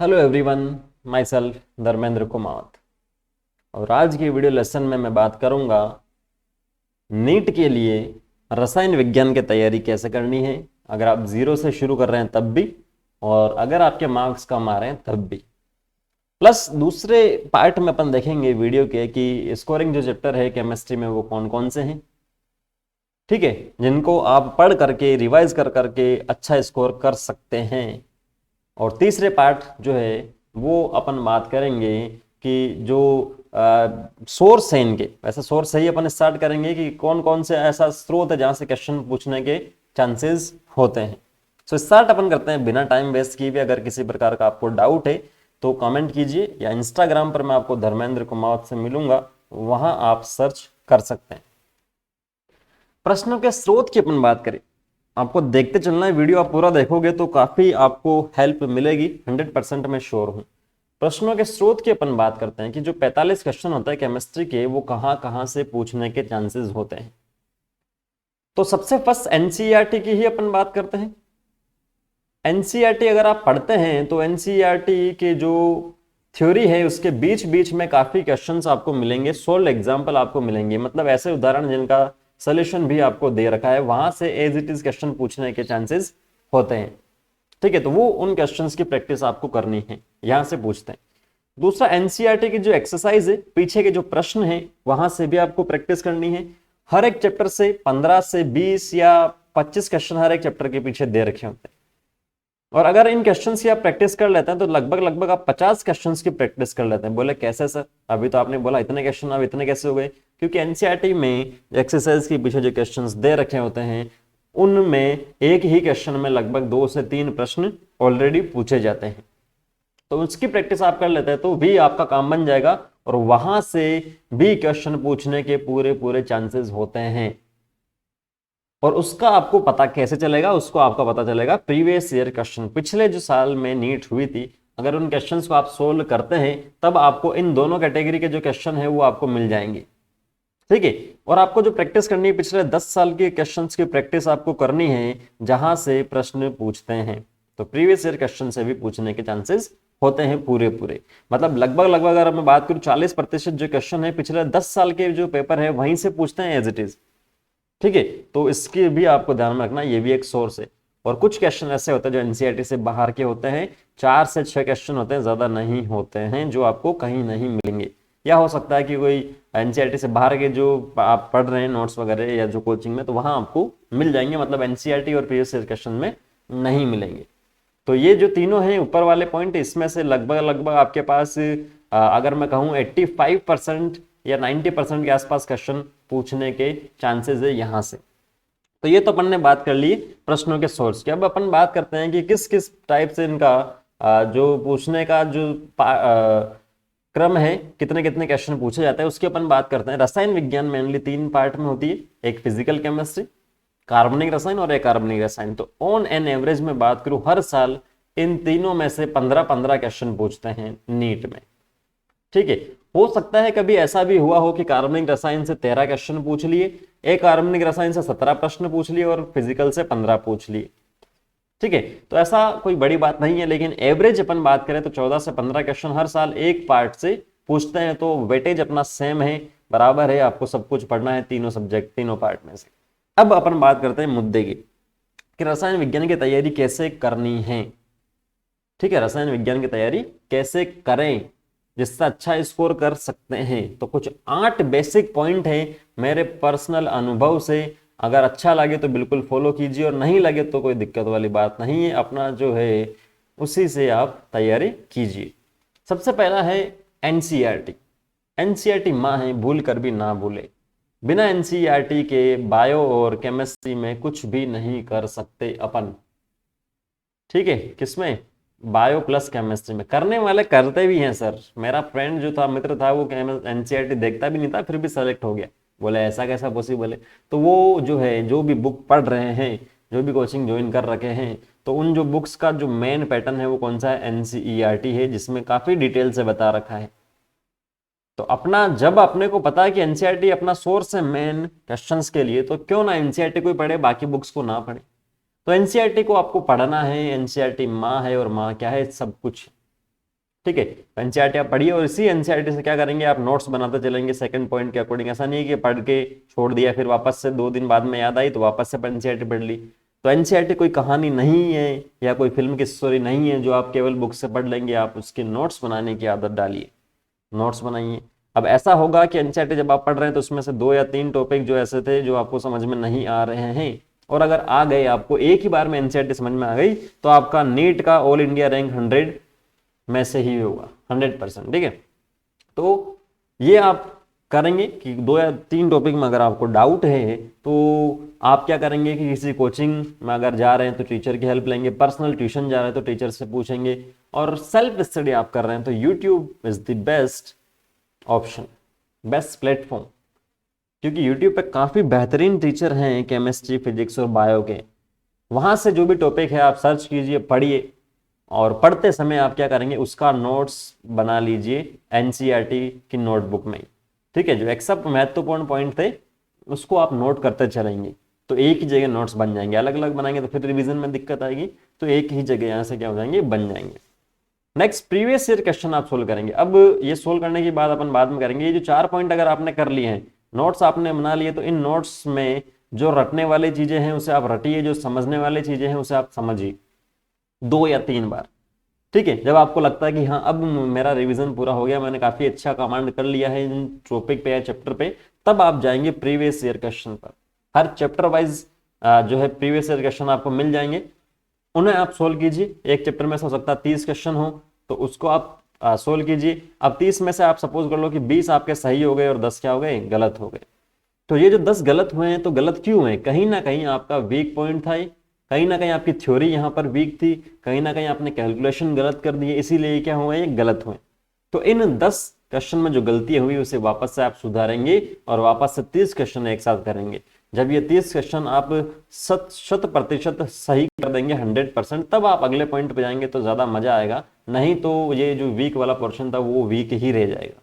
Hello everyone, my self Dharmendra Kumar. और आज की वीडियो लेसन में मैं बात करूंगा नीट के लिए रसायन विज्ञान की तैयारी कैसे करनी है, अगर आप जीरो से शुरू कर रहे हैं तब भी, और अगर आपके मार्क्स कम आ रहे हैं तब भी। प्लस दूसरे पार्ट में अपन देखेंगे वीडियो के कि स्कोरिंग जो चैप्टर है केमिस्ट्री में वो कौन कौन से हैं, ठीक है, जिनको आप पढ़ करके रिवाइज कर करके अच्छा स्कोर कर सकते हैं। और तीसरे पार्ट जो है वो अपन बात करेंगे कि जो सोर्स है इनके, वैसे सोर्स से ही अपन स्टार्ट करेंगे कि कौन कौन से ऐसा स्रोत है जहां से क्वेश्चन पूछने के चांसेस होते हैं। सो स्टार्ट अपन करते हैं बिना टाइम वेस्ट किए भी। अगर किसी प्रकार का आपको डाउट है तो कमेंट कीजिए, या इंस्टाग्राम पर मैं आपको धर्मेंद्र कुमार से मिलूंगा, वहां आप सर्च कर सकते हैं। प्रश्नों के स्रोत की अपन बात करें, आपको देखते चलना है, वीडियो आप पूरा देखोगे तो काफी आपको हेल्प मिलेगी, 100% मैं श्योर हूं। प्रश्नों के स्रोत की अपन बात करते हैं कि जो 45 क्वेश्चन होता है केमिस्ट्री के, वो कहां कहां से पूछने के चांसेस होते हैं। तो सबसे फर्स्ट एनसीईआरटी की ही अपन बात करते हैं। एनसीईआरटी अगर आप पढ़ते हैं तो एनसीईआरटी के जो थ्योरी है उसके बीच बीच में काफी क्वेश्चंस आपको मिलेंगे, सोल्व एग्जाम्पल आपको मिलेंगे, मतलब ऐसे उदाहरण जिनका सोल्यूशन भी आपको दे रखा है, वहां से एज इट इज क्वेश्चन पूछने के चांसेस होते हैं। ठीक है, तो वो उन क्वेश्चंस की प्रैक्टिस आपको करनी है, यहां से पूछते हैं। दूसरा, एनसीईआरटी की जो एक्सरसाइज है, पीछे के जो प्रश्न है वहां से भी आपको प्रैक्टिस करनी है। हर एक चैप्टर से 15 से 20 या 25 क्वेश्चन हर एक चैप्टर के पीछे दे रखे होते हैं, और अगर इन क्वेश्चंस की आप प्रैक्टिस कर लेते हैं तो लगभग लगभग आप 50 क्वेश्चंस की प्रैक्टिस कर लेते हैं। बोले कैसे सर, अभी तो आपने बोला इतने क्वेश्चन, अब इतने कैसे हो गए? क्योंकि एनसीईआरटी में एक्सरसाइज के पीछे जो क्वेश्चंस दे रखे होते हैं उनमें एक ही क्वेश्चन में लगभग 2 से 3 प्रश्न ऑलरेडी पूछे जाते हैं, तो उसकी प्रैक्टिस आप कर लेते हैं तो भी आपका काम बन जाएगा, और वहां से भी क्वेश्चन पूछने के पूरे पूरे चांसेस होते हैं। और उसका आपको पता कैसे चलेगा? उसको आपका पता चलेगा प्रीवियस ईयर क्वेश्चन, पिछले जो साल में नीट हुई थी, अगर उन क्वेश्चंस को आप सोल्व करते हैं तब आपको इन दोनों कैटेगरी के जो क्वेश्चन है वो आपको मिल जाएंगे। ठीक है, और आपको जो प्रैक्टिस करनी है, पिछले 10 साल के क्वेश्चंस की प्रैक्टिस आपको करनी है जहां से प्रश्न पूछते हैं, तो प्रीवियस ईयर क्वेश्चन से भी पूछने के चांसेस होते हैं पूरे पूरे। मतलब लगभग लगभग अगर मैं बात करूं 40% जो क्वेश्चन है पिछले 10 साल के जो पेपर है वहीं से पूछते हैं एज इट इज। ठीक है, तो इसके भी आपको ध्यान में रखना, ये भी एक सोर्स है। और कुछ क्वेश्चन ऐसे होते हैं जो एनसीईआरटी से बाहर के होते हैं, 4 से 6 क्वेश्चन होते हैं, ज्यादा नहीं होते हैं, जो आपको कहीं नहीं मिलेंगे। या हो सकता है कि कोई एनसीईआरटी से बाहर के जो आप पढ़ रहे हैं नोट्स वगैरह या जो कोचिंग में, तो वहां आपको मिल जाएंगे, मतलब एनसीईआरटी और प्रीवियस ईयर क्वेश्चन में नहीं मिलेंगे। तो ये जो तीनों हैं ऊपर वाले पॉइंट, इसमें से लगभग लगभग आपके पास अगर मैं कहूँ 85% या 90% के आसपास क्वेश्चन पूछने के चांसेस है यहां से। तो ये तो अपन ने बात कर ली प्रश्नों के सोर्स की। अब अपन बात करते हैं कि किस किस टाइप से इनका जो पूछने का जो क्रम है, कितने कितने क्वेश्चन पूछे जाते हैं, उसकी अपन बात करते हैं। रसायन विज्ञान मेनली 3 पार्ट में होती है, एक फिजिकल केमिस्ट्री, कार्बनिक रसायन और अकार्बनिक रसायन। तो ऑन एन एवरेज में बात करूं, हर साल इन तीनों में से 15-15 क्वेश्चन पूछते हैं नीट में। ठीक है, हो सकता है कभी ऐसा भी हुआ हो कि कार्बनिक रसायन से 13 क्वेश्चन पूछ लिए, एक कार्बनिक रसायन से 17 प्रश्न पूछ लिए और फिजिकल से 15 पूछ लिए। ठीक है, तो ऐसा कोई बड़ी बात नहीं है, लेकिन एवरेज अपन बात करें तो 14 से 15 क्वेश्चन हर साल एक पार्ट से पूछते हैं। तो वेटेज अपना सेम है, बराबर है, आपको सब कुछ पढ़ना है तीनों सब्जेक्ट, तीनों पार्ट में से। अब अपन बात करते हैं मुद्दे की कि रसायन विज्ञान की तैयारी कैसे करनी है। ठीक है, रसायन विज्ञान की तैयारी कैसे करें जिससे अच्छा स्कोर कर सकते हैं। तो कुछ 8 बेसिक पॉइंट है मेरे पर्सनल अनुभव से, अगर अच्छा लगे तो बिल्कुल फॉलो कीजिए, और नहीं लगे तो कोई दिक्कत वाली बात नहीं है, अपना जो है उसी से आप तैयारी कीजिए। सबसे पहला है एनसीईआरटी। एनसीईआरटी माँ है, भूल कर भी ना भूले। बिना एनसीईआरटी के बायो और केमिस्ट्री में कुछ भी नहीं कर सकते अपन। ठीक है, किसमें? बायो प्लस केमिस्ट्री में। करने वाले करते भी हैं सर, मेरा फ्रेंड जो था, मित्र था, वो एनसीईआरटी देखता भी नहीं था, फिर भी सेलेक्ट हो गया। बोले ऐसा कैसा पॉसिबल है? तो वो जो है, जो भी बुक पढ़ रहे हैं, जो भी कोचिंग ज्वाइन कर रखे हैं, तो उन जो बुक्स का जो मेन पैटर्न है वो कौन सा है? एनसीईआरटी है, जिसमें काफी डिटेल से बता रखा है। तो अपना जब अपने को पता है कि एनसीईआरटी अपना सोर्स है मेन क्वेश्चंस के लिए, तो क्यों ना एनसीईआरटी को ही पढ़े, बाकी बुक्स को ना पढ़े। तो एनसीईआरटी को आपको पढ़ना है, एनसीईआरटी माँ है, और माँ क्या है? सब कुछ। ठीक है। तो एनसीईआरटी आप पढ़िए और इसी एनसीईआरटी से क्या करेंगे, आप नोट्स बनाते चलेंगे सेकंड पॉइंट के अकॉर्डिंग। ऐसा नहीं है कि पढ़ के छोड़ दिया फिर वापस से 2 दिन बाद में याद आई तो वापस से एनसीईआरटी पढ़ ली। तो एनसीईआरटी कोई कहानी नहीं है या कोई फिल्म की स्टोरी नहीं है जो आप केवल बुक से पढ़ लेंगे, आप उसके नोट्स बनाने की आदत डालिए, नोट्स बनाइए। अब ऐसा होगा कि एनसीईआरटी जब आप पढ़ रहे हैं तो उसमें से 2 या 3 टॉपिक जो ऐसे थे जो आपको समझ में नहीं आ रहे हैं, और अगर आ गए, आपको एक ही बार में एनसीईआरटी समझ में आ गई, तो आपका नीट का ऑल इंडिया रैंक 100 में से ही होगा, 100%। ठीक है। तो ये आप करेंगे कि 2 या 3 टॉपिक में अगर आपको डाउट है तो आप क्या करेंगे कि किसी कोचिंग में अगर जा रहे हैं तो टीचर की हेल्प लेंगे, पर्सनल ट्यूशन जा रहे हैं तो टीचर से पूछेंगे, और सेल्फ स्टडी आप कर रहे हैं तो YouTube is the best option, best platform, क्योंकि यूट्यूब पे काफ़ी बेहतरीन टीचर हैं केमिस्ट्री, फिजिक्स और बायो के। वहाँ से जो भी टॉपिक है आप सर्च कीजिए, पढ़िए, और पढ़ते समय आप क्या करेंगे, उसका नोट्स बना लीजिए एनसीईआरटी की नोटबुक में। ठीक है। जो एक्सेप्ट महत्वपूर्ण पॉइंट थे उसको आप नोट करते चलेंगे, तो एक ही जगह नोट्स बन जाएंगे। अलग अलग बनाएंगे तो फिर रिवीजन में दिक्कत आएगी, तो एक ही जगह यहाँ से क्या हो जाएंगे, बन जाएंगे। नेक्स्ट, प्रीवियस ईयर क्वेश्चन आप सोल्व करेंगे। अब ये सोल्व करने के बाद अपन बाद में करेंगे, ये जो 4 पॉइंट अगर आपने कर लिए हैं, नोट्स आपने बना लिए, तो इन नोट्स में जो रटने वाली चीजें हैं उसे आप रटिए, जो समझने वाली चीजें हैं उसे आप समझिए 2 या 3 बार। ठीक है। जब आपको लगता है कि हाँ अब मेरा रिवीजन पूरा हो गया, मैंने काफी अच्छा कमांड कर लिया है इन टॉपिक पे या चैप्टर पे, तब आप जाएंगे प्रीवियस ईयर क्वेश्चन पर। हर चैप्टर वाइज जो है प्रीवियस ईयर क्वेश्चन आपको मिल जाएंगे, उन्हें आप सोल्व कीजिए। एक चैप्टर में से हो सकता है 30 क्वेश्चन हो, तो उसको आप सोल्व कीजिए। अब 30 में से आप सपोज कर लो कि 20 आपके सही हो गए और 10 क्या हो गए, गलत हो गए। तो ये जो 10 गलत हुए हैं, तो गलत क्यों हुए, कहीं ना कहीं आपका वीक पॉइंट था, कहीं ना कहीं आपकी थ्योरी यहाँ पर वीक थी, कहीं ना कहीं आपने कैलकुलेशन गलत कर दिए, इसीलिए क्या हुए, ये गलत हुए। तो इन 10 क्वेश्चन में जो गलतियां हुई उसे वापस से आप सुधारेंगे और वापस से 30 क्वेश्चन एक साथ करेंगे। जब ये 30 क्वेश्चन आप 100% सही कर देंगे, 100%, तब आप अगले पॉइंट पे जाएंगे तो ज्यादा मजा आएगा। नहीं तो ये जो वीक वाला पोर्शन था वो वीक ही रह जाएगा।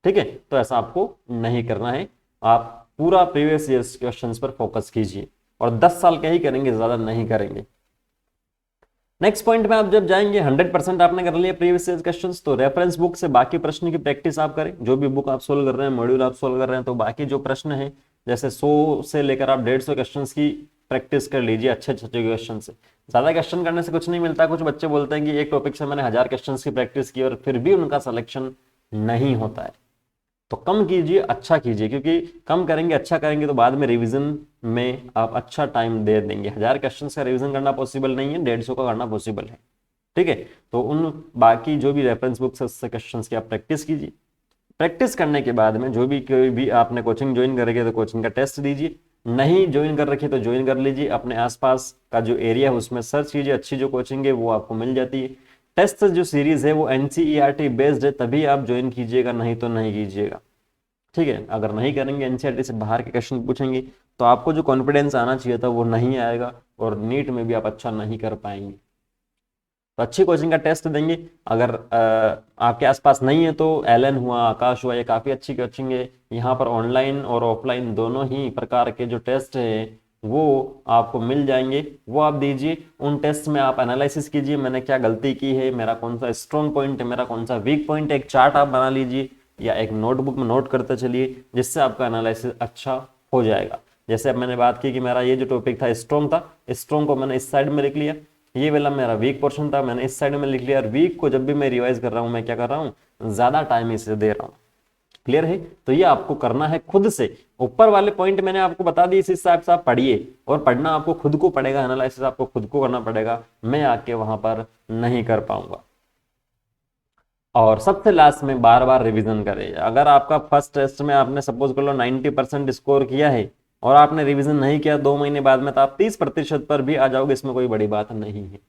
ठीक है। तो ऐसा आपको नहीं करना है, आप पूरा प्रीवियस ईयर क्वेश्चंस पर फोकस कीजिए, और 10 साल के ही करेंगे, ज्यादा नहीं करेंगे। नेक्स्ट पॉइंट में आप जब जाएंगे, 100% आपने कर लिया प्रीवियस ईयर क्वेश्चंस, तो रेफरेंस बुक से बाकी प्रश्न की प्रैक्टिस आप करें। जो भी बुक आप सोल्व कर रहे हैं, मॉड्यूल आप सोल्व कर रहे हैं, तो बाकी जो प्रश्न है, जैसे 100 से लेकर आप 150 क्वेश्चन की प्रैक्टिस कर लीजिए, अच्छे अच्छे क्वेश्चन से। ज्यादा क्वेश्चन करने से कुछ नहीं मिलता। कुछ बच्चे बोलते हैं कि एक टॉपिक से मैंने 1000 क्वेश्चन की प्रैक्टिस की और फिर भी उनका सिलेक्शन नहीं होता है। तो कम कीजिए, अच्छा कीजिए, क्योंकि कम करेंगे, अच्छा करेंगे तो बाद में रिवीजन में आप अच्छा टाइम दे देंगे। 1000 क्वेश्चन का रिवीजन करना पॉसिबल नहीं है, 150 का करना पॉसिबल है। ठीक है। तो उन बाकी जो भी रेफरेंस बुक से क्वेश्चन की आप प्रैक्टिस कीजिए। प्रैक्टिस करने के बाद में जो भी कोई भी आपने कोचिंग ज्वाइन करेंगे तो कोचिंग का टेस्ट दीजिए, नहीं ज्वाइन कर रखी तो ज्वाइन कर लीजिए। अपने आसपास का जो एरिया है उसमें सर्च कीजिए, अच्छी जो कोचिंग है वो आपको मिल जाती है। टेस्ट जो सीरीज है वो एनसीईआरटी बेस्ड है, तभी आप ज्वाइन कीजिएगा, नहीं तो नहीं कीजिएगा। ठीक है। अगर नहीं करेंगे, एनसीईआरटी से बाहर के क्वेश्चन पूछेंगे, तो आपको जो कॉन्फिडेंस आना चाहिए था वो नहीं आएगा, और नीट में भी आप अच्छा नहीं कर पाएंगे। तो अच्छी कोचिंग का टेस्ट देंगे। अगर आपके आसपास नहीं है तो एलन हुआ, आकाश हुआ, ये काफ़ी अच्छी कोचिंग है। यहाँ पर ऑनलाइन और ऑफलाइन दोनों ही प्रकार के जो टेस्ट है वो आपको मिल जाएंगे, वो आप दीजिए। उन टेस्ट में आप एनालिसिस कीजिए, मैंने क्या गलती की है, मेरा कौन सा स्ट्रॉन्ग पॉइंट है, मेरा कौन सा वीक पॉइंट है। एक चार्ट आप बना लीजिए या एक नोटबुक में नोट करते चलिए, जिससे आपका एनालिसिस अच्छा हो जाएगा। जैसे अब मैंने बात की कि मेरा ये जो टॉपिक था स्ट्रॉन्ग था, स्ट्रॉन्ग को मैंने इस साइड में लिख लिया, ये वाला मेरा वीक पोर्शन था, मैंने इस साइड में लिख लिया। और वीक को जब भी मैं रिवाइज कर रहा हूँ, मैं क्या कर रहा हूँ, ज्यादा टाइम इसे दे रहा हूँ। क्लियर है। तो ये आपको करना है खुद से। ऊपर वाले पॉइंट मैंने आपको बता दी, इस हिसाब से आप पढ़िए, और पढ़ना आपको खुद को पड़ेगा, एनालिसिस आपको खुद को करना पड़ेगा, मैं आके वहां पर नहीं कर पाऊंगा। और सबसे लास्ट में बार बार रिवीजन करें। अगर आपका फर्स्ट टेस्ट में आपने सपोज कर लो 90% स्कोर किया है और आपने रिवीजन नहीं किया 2 महीने बाद में, तो आप 30% पर भी आ जाओगे, इसमें कोई बड़ी बात नहीं है।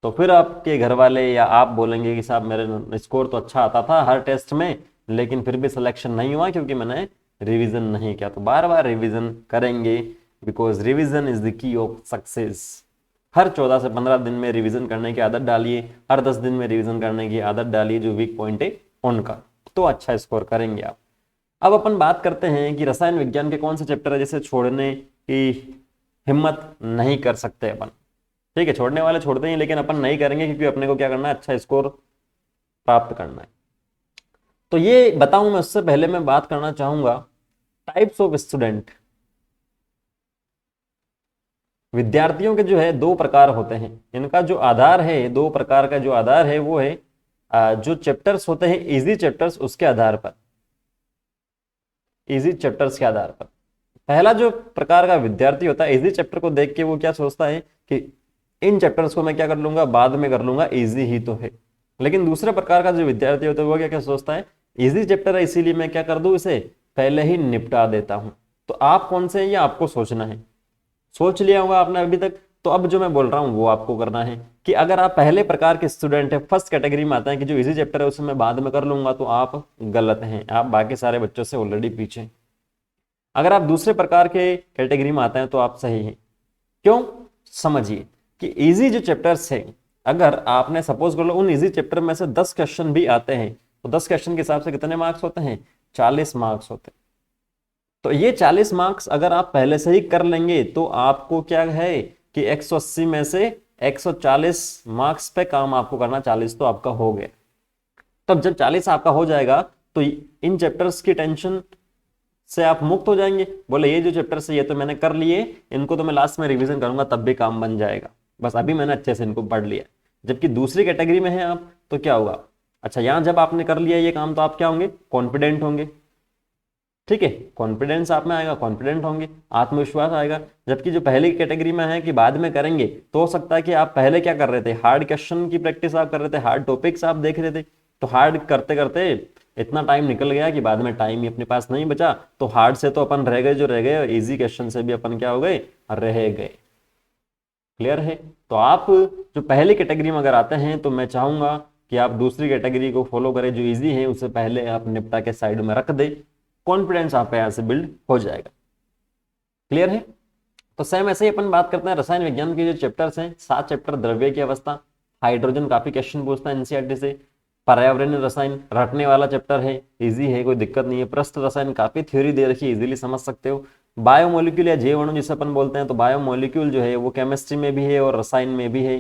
तो फिर आपके घर वाले या आप बोलेंगे कि साहब मेरे स्कोर तो अच्छा आता था हर टेस्ट में, लेकिन फिर भी सिलेक्शन नहीं हुआ क्योंकि मैंने रिवीजन नहीं किया। तो बार बार रिवीजन करेंगे, because revision is the key of success. हर 14 से 15 दिन में रिवीजन करने की आदत डालिए, हर 10 दिन में रिवीजन करने की आदत डालिए, जो वीक पॉइंट है उनका, तो अच्छा स्कोर करेंगे आप। अब अपन बात करते हैं कि रसायन विज्ञान के कौन से चैप्टर है जिसे छोड़ने की हिम्मत नहीं कर सकते अपन। ठीक है, छोड़ने वाले छोड़ते हैं, लेकिन अपन नहीं करेंगे क्योंकि अपने को क्या करना है, अच्छा स्कोर प्राप्त करना है। तो ये बताऊं मैं, उससे पहले मैं बात करना चाहूंगा टाइप्स ऑफ स्टूडेंट। विद्यार्थियों के जो है दो प्रकार होते हैं, इनका जो आधार है, दो प्रकार का जो आधार है वो है जो चैप्टर्स होते हैं इजी चैप्टर्स, उसके आधार पर, इजी चैप्टर्स के आधार पर। पहला जो प्रकार का विद्यार्थी होता है, इजी चैप्टर को देख के वो क्या सोचता है कि इन चैप्टर्स को मैं क्या कर लूंगा, बाद में कर लूंगा, इजी ही तो है। लेकिन दूसरे प्रकार का जो विद्यार्थी होता है वो क्या क्या सोचता है, इजी चैप्टर है इसीलिए मैं क्या कर दूं, इसे पहले ही निपटा देता हूं। तो आप कौन से हैं ये आपको सोचना है। सोच लिया होगा आपने अभी तक, तो अब जो मैं बोल रहा हूं वो आपको करना है कि अगर आप पहले प्रकार के स्टूडेंट है, फर्स्ट कैटेगरी में आते हैं कि जो इजी चैप्टर है उसे मैं बाद में कर लूंगा, तो आप गलत हैं, आप बाकी सारे बच्चों से ऑलरेडी पीछे। अगर आप दूसरे प्रकार के कैटेगरी में आते हैं तो आप सही हैं। क्यों, समझिए कि इजी जो चैप्टर्स हैं, अगर आपने सपोज कर लो उन इजी चैप्टर में से 10 क्वेश्चन भी आते हैं, तो 10 क्वेश्चन के हिसाब से कितने मार्क्स होते हैं, 40 मार्क्स होते हैं। तो ये 40 मार्क्स अगर आप पहले से ही कर लेंगे तो आपको क्या है कि 180 में से 140 मार्क्स पे काम आपको करना, 40 तो आपका हो गया। तब जब 40 आपका हो जाएगा तो इन चैप्टर्स की टेंशन से आप मुक्त हो जाएंगे। बोले ये जो चैप्टर्स है ये तो मैंने कर लिए, इनको तो मैं लास्ट में रिवीजन करूंगा तब भी काम बन जाएगा, बस अभी मैंने अच्छे से इनको पढ़ लिया। जबकि दूसरी कैटेगरी में है आप, तो क्या होगा, अच्छा यहां जब आपने कर लिया ये काम तो आप क्या होंगे, कॉन्फिडेंट होंगे। ठीक है, कॉन्फिडेंस आप में आएगा, कॉन्फिडेंट होंगे, आत्मविश्वास आएगा। जबकि जो पहली कैटेगरी में है कि बाद में करेंगे, तो हो सकता है कि आप पहले क्या कर रहे थे, हार्ड क्वेश्चन की प्रैक्टिस आप कर रहे थे, हार्ड टॉपिक्स आप देख रहे थे, तो हार्ड करते करते इतना टाइम निकल गया कि बाद में टाइम ही अपने पास नहीं बचा, तो हार्ड से तो अपन रह गए जो रह गए, और इजी क्वेश्चन से भी अपन क्या हो गए, रह गए। क्लियर है। तो आप जो पहली कैटेगरी में अगर आते हैं तो मैं चाहूंगा कि आप दूसरी कैटेगरी को फॉलो करें, जो इजी है उसे पहले आप निपटा के साइड में रख दे, कॉन्फिडेंस आप यहाँ से बिल्ड हो जाएगा। क्लियर है। तो सेम ऐसे ही अपन बात करते हैं रसायन विज्ञान के जो चैप्टर्स हैं, 7 चैप्टर, द्रव्य की अवस्था, हाइड्रोजन काफी क्वेश्चन पूछता है एनसीईआरटी से, पर्यावरणीय रसायन रटने वाला चैप्टर है, इजी है, कोई दिक्कत नहीं है। पृष्ठ रसायन काफी थ्योरी दे रखी है, इजीली समझ सकते हो। बायोमोलिक्यूल या जैव अणु जिसे अपन बोलते हैं, तो बायोमोलिक्यूल जो है वो केमिस्ट्री में भी है और रसायन में भी है,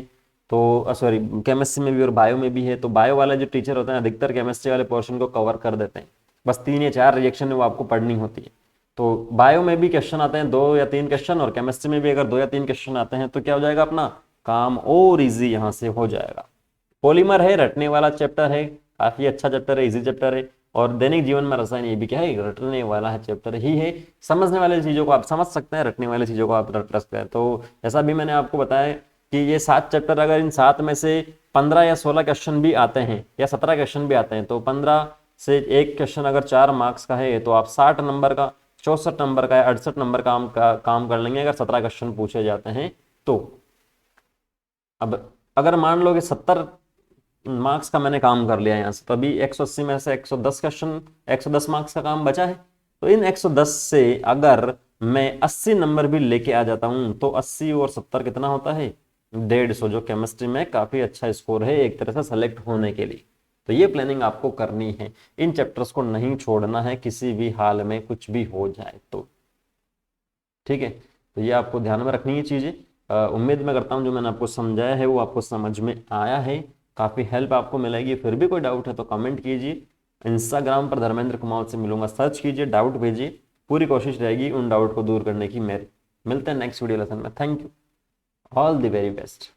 तो सॉरी केमिस्ट्री में भी और बायो में भी है। तो बायो वाला जो टीचर होते हैं अधिकतर केमिस्ट्री वाले पोर्शन को कवर कर देते हैं, बस 3 या 4 रिएक्शन वो आपको पढ़नी होती है। तो बायो में भी क्वेश्चन आते हैं 2 या 3 क्वेश्चन, और केमिस्ट्री में भी अगर 2 या 3 क्वेश्चन आते हैं तो क्या हो जाएगा, अपना काम और इजी यहाँ से हो जाएगा। पॉलीमर है, रटने वाला चैप्टर है, काफी अच्छा चैप्टर है, इजी चैप्टर है। और दैनिक जीवन में रसायन, ये भी क्या है, रटने वाला है चैप्टर ही है। समझने वाली चीजों को आप समझ सकते हैं, रटने वाली चीजों को आप रट सकते हैं। तो जैसा भी मैंने आपको बताया कि ये 7 चैप्टर, अगर इन 7 में से 15 या 16 क्वेश्चन भी आते हैं या 17 क्वेश्चन भी आते हैं, तो 15 से एक क्वेश्चन अगर 4 मार्क्स का है तो आप 60 नंबर का, 64 नंबर का या 68 नंबर का काम कर लेंगे अगर 17 क्वेश्चन पूछे जाते हैं तो। अब अगर मान लो कि 70 मार्क्स का मैंने काम कर लिया यहाँ से, तो अभी 180 में से 110 क्वेश्चन, 110 मार्क्स का काम बचा है। तो इन 110 से अगर मैं 80 नंबर भी लेके आ जाता हूं तो 80 और 70 कितना होता है, 150, जो केमिस्ट्री में काफी अच्छा स्कोर है एक तरह से सेलेक्ट होने के लिए। तो ये प्लानिंग आपको करनी है, इन चैप्टर्स को नहीं छोड़ना है किसी भी हाल में, कुछ भी हो जाए तो। ठीक है, तो ये आपको ध्यान में रखनी है चीजें। उम्मीद मैं करता हूँ जो मैंने आपको समझाया है वो आपको समझ में आया है, काफी हेल्प आपको मिलेगी। फिर भी कोई डाउट है तो कमेंट कीजिए। इंस्टाग्राम पर धर्मेंद्र कुमावत से मिलूंगा, सर्च कीजिए, डाउट भेजिए, पूरी कोशिश रहेगी उन डाउट को दूर करने की मेरी। मिलते हैं नेक्स्ट वीडियो लेसन में। Thank you, all the very best.